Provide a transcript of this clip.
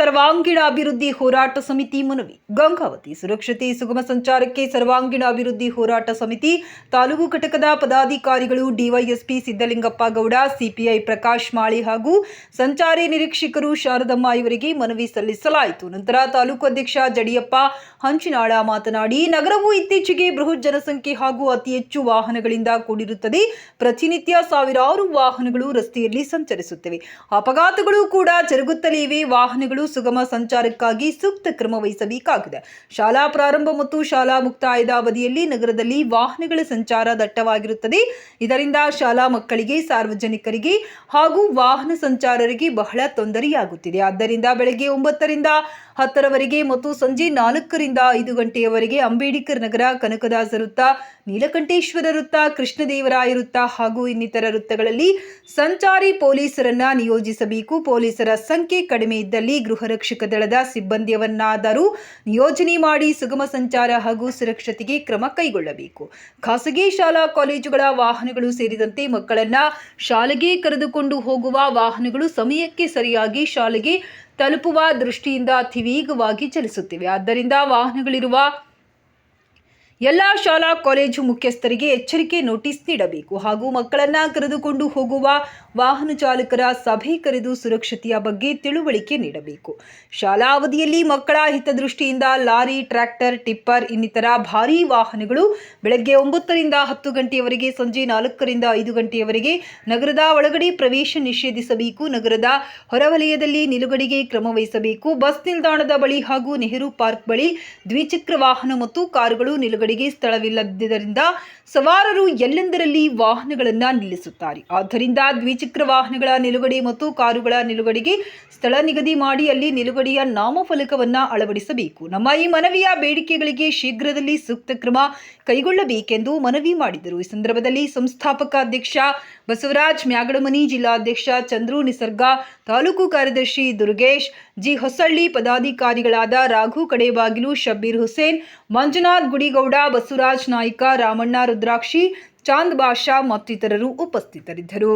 ಸರ್ವಾಂಗೀಣ ಅಭಿವೃದ್ಧಿ ಹೋರಾಟ ಸಮಿತಿ ಮನವಿ. ಗಂಗಾವತಿ ಸುರಕ್ಷತೆ ಸುಗಮ ಸಂಚಾರಕ್ಕೆ ಸರ್ವಾಂಗೀಣ ಅಭಿವೃದ್ಧಿ ಹೋರಾಟ ಸಮಿತಿ ತಾಲೂಕು ಘಟಕದ ಪದಾಧಿಕಾರಿಗಳು ಡಿವೈಎಸ್ಪಿ ಸಿದ್ದಲಿಂಗಪ್ಪ ಗೌಡ, ಸಿಪಿಐ ಪ್ರಕಾಶ್ ಮಾಳಿ ಹಾಗೂ ಸಂಚಾರಿ ನಿರೀಕ್ಷಕರು ಶಾರದಮ್ಮ ಇವರಿಗೆ ಮನವಿ ಸಲ್ಲಿಸಲಾಯಿತು. ನಂತರ ತಾಲೂಕು ಅಧ್ಯಕ್ಷ ಜಡಿಯಪ್ಪ ಹಂಚಿನಾಳ ಮಾತನಾಡಿ, ನಗರವು ಇತ್ತೀಚೆಗೆ ಬೃಹತ್ ಜನಸಂಖ್ಯೆ ಹಾಗೂ ಅತಿ ಹೆಚ್ಚು ವಾಹನಗಳಿಂದ ಕೂಡಿರುತ್ತದೆ. ಪ್ರತಿನಿತ್ಯ ಸಾವಿರಾರು ವಾಹನಗಳು ರಸ್ತೆಯಲ್ಲಿ ಸಂಚರಿಸುತ್ತವೆ. ಅಪಘಾತಗಳು ಕೂಡ ಜರುಗುತ್ತಲೇ ಇವೆ. ವಾಹನಗಳು ಸುಗಮ ಸಂಚಾರಕ್ಕಾಗಿ ಸೂಕ್ತ ಕ್ರಮ ವಹಿಸಬೇಕಾಗಿದೆ. ಶಾಲಾ ಪ್ರಾರಂಭ ಮತ್ತು ಶಾಲಾ ಮುಕ್ತಾಯದ ಅವಧಿಯಲ್ಲಿ ನಗರದಲ್ಲಿ ವಾಹನಗಳ ಸಂಚಾರ ದಟ್ಟವಾಗಿರುತ್ತದೆ. ಇದರಿಂದ ಶಾಲಾ ಮಕ್ಕಳಿಗೆ, ಸಾರ್ವಜನಿಕರಿಗೆ ಹಾಗೂ ವಾಹನ ಸಂಚಾರರಿಗೆ ಬಹಳ ತೊಂದರೆಯಾಗುತ್ತಿದೆ. ಆದ್ದರಿಂದ ಬೆಳಗ್ಗೆ 9 ರಿಂದ 10 ರವರೆಗೆ ಮತ್ತು ಸಂಜೆ 4 ರಿಂದ 5 ಗಂಟೆಯವರೆಗೆ ಅಂಬೇಡ್ಕರ್ ನಗರ, ಕನಕದಾಸ ವೃತ್ತ, ನೀಲಕಂಠೇಶ್ವರ ವೃತ್ತ, ಕೃಷ್ಣದೇವರಾಯ ವೃತ್ತ ಹಾಗೂ ಇನ್ನಿತರ ವೃತ್ತಗಳಲ್ಲಿ ಸಂಚಾರಿ ಪೊಲೀಸರನ್ನ ನಿಯೋಜಿಸಬೇಕು. ಪೊಲೀಸರ ಸಂಖ್ಯೆ ಕಡಿಮೆ ಇದ್ದಲ್ಲಿ ಗೃಹ ರಕ್ಷಕ ದಳದ ಸಿಬ್ಬಂದಿಯವನ್ನಾದರೂ ನಿಯೋಜನೆ ಮಾಡಿ ಸುಗಮ ಸಂಚಾರ ಹಾಗೂ ಸುರಕ್ಷತೆಗೆ ಕ್ರಮ ಕೈಗೊಳ್ಳಬೇಕು. ಖಾಸಗಿ ಶಾಲಾ ಕಾಲೇಜುಗಳ ವಾಹನಗಳು ಸೇರಿದಂತೆ ಮಕ್ಕಳನ್ನ ಶಾಲೆಗೆ ಕರೆದುಕೊಂಡು ಹೋಗುವ ವಾಹನಗಳು ಸಮಯಕ್ಕೆ ಸರಿಯಾಗಿ ಶಾಲೆಗೆ ತಲುಪುವ ದೃಷ್ಟಿಯಿಂದ ಅತಿ ವೇಗವಾಗಿ ಚಲಿಸುತ್ತಿವೆ. ಆದ್ದರಿಂದ ವಾಹನಗಳಿರುವ ಎಲ್ಲ ಶಾಲಾ ಕಾಲೇಜು ಮುಖ್ಯಸ್ಥರಿಗೆ ಎಚ್ಚರಿಕೆ ನೋಟಿಸ್ ನೀಡಬೇಕು ಹಾಗೂ ಮಕ್ಕಳನ್ನ ಕರೆದುಕೊಂಡು ಹೋಗುವ ವಾಹನ ಚಾಲಕರ ಸಭೆ ಕರೆದು ಸುರಕ್ಷತೆಯ ಬಗ್ಗೆ ತಿಳುವಳಿಕೆ ನೀಡಬೇಕು. ಶಾಲಾ ಅವಧಿಯಲ್ಲಿ ಮಕ್ಕಳ ಹಿತದೃಷ್ಟಿಯಿಂದ ಲಾರಿ, ಟ್ರ್ಯಾಕ್ಟರ್, ಟಿಪ್ಪರ್ ಇನ್ನಿತರ ಭಾರೀ ವಾಹನಗಳು ಬೆಳಗ್ಗೆ 9 ರಿಂದ 10 ಗಂಟೆಯವರೆಗೆ, ಸಂಜೆ 4 ರಿಂದ 5 ಗಂಟೆಯವರೆಗೆ ನಗರದ ಒಳಗಡೆ ಪ್ರವೇಶ ನಿಷೇಧಿಸಬೇಕು. ನಗರದ ಹೊರವಲಯದಲ್ಲಿ ನಿಲುಗಡೆಗೆ ಕ್ರಮ ವಹಿಸಬೇಕು. ಬಸ್ ನಿಲ್ದಾಣದ ಬಳಿ ಹಾಗೂ ನೆಹರು ಪಾರ್ಕ್ ಬಳಿ ದ್ವಿಚಕ್ರ ವಾಹನ ಮತ್ತು ಕಾರುಗಳು ನಿಲುಗಡೆ ಸ್ಥಳವಿಲ್ಲದ್ದರಿಂದ ಸವಾರರು ಎಲ್ಲೆಂದರಲ್ಲಿ ವಾಹನಗಳನ್ನು ನಿಲ್ಲಿಸುತ್ತಾರೆ. ಆದ್ದರಿಂದ ದ್ವಿಚಕ್ರ ವಾಹನಗಳ ನಿಲುಗಡೆ ಮತ್ತು ಕಾರುಗಳ ನಿಲುಗಡೆಗೆ ಸ್ಥಳ ನಿಗದಿ ಮಾಡಿ ಅಲ್ಲಿ ನಿಲುಗಡೆಯ ನಾಮಫಲಕವನ್ನ ಅಳವಡಿಸಬೇಕು. ನಮ್ಮ ಈ ಮನವಿಯ ಬೇಡಿಕೆಗಳಿಗೆ ಶೀಘ್ರದಲ್ಲಿ ಸೂಕ್ತ ಕ್ರಮ ಕೈಗೊಳ್ಳಬೇಕೆಂದು ಮನವಿ ಮಾಡಿದರು. ಈ ಸಂದರ್ಭದಲ್ಲಿ ಸಂಸ್ಥಾಪಕ ಅಧ್ಯಕ್ಷ ಬಸವರಾಜ್ ಮ್ಯಾಗಡಮನಿ, ಜಿಲ್ಲಾಧ್ಯಕ್ಷ ಚಂದ್ರು ನಿಸರ್ಗ, ತಾಲೂಕು ಕಾರ್ಯದರ್ಶಿ ದುರ್ಗೇಶ್ ಜಿ ಹೊಸಳ್ಳಿ, ಪದಾಧಿಕಾರಿಗಳಾದ ರಾಘು ಕಡೇಬಾಗಿಲು, ಶಬ್ಬೀರ್ ಹುಸೇನ್, ಮಂಜುನಾಥ್ ಗುಡಿಗೌಡ, ಬಸವರಾಜ್ ನಾಯ್ಕ, ರಾಮಣ್ಣ ರುದ್ರಾಕ್ಷಿ, ಚಾಂದ್ ಬಾಷಾ ಮತ್ತಿತರರು ಉಪಸ್ಥಿತರಿದ್ದರು.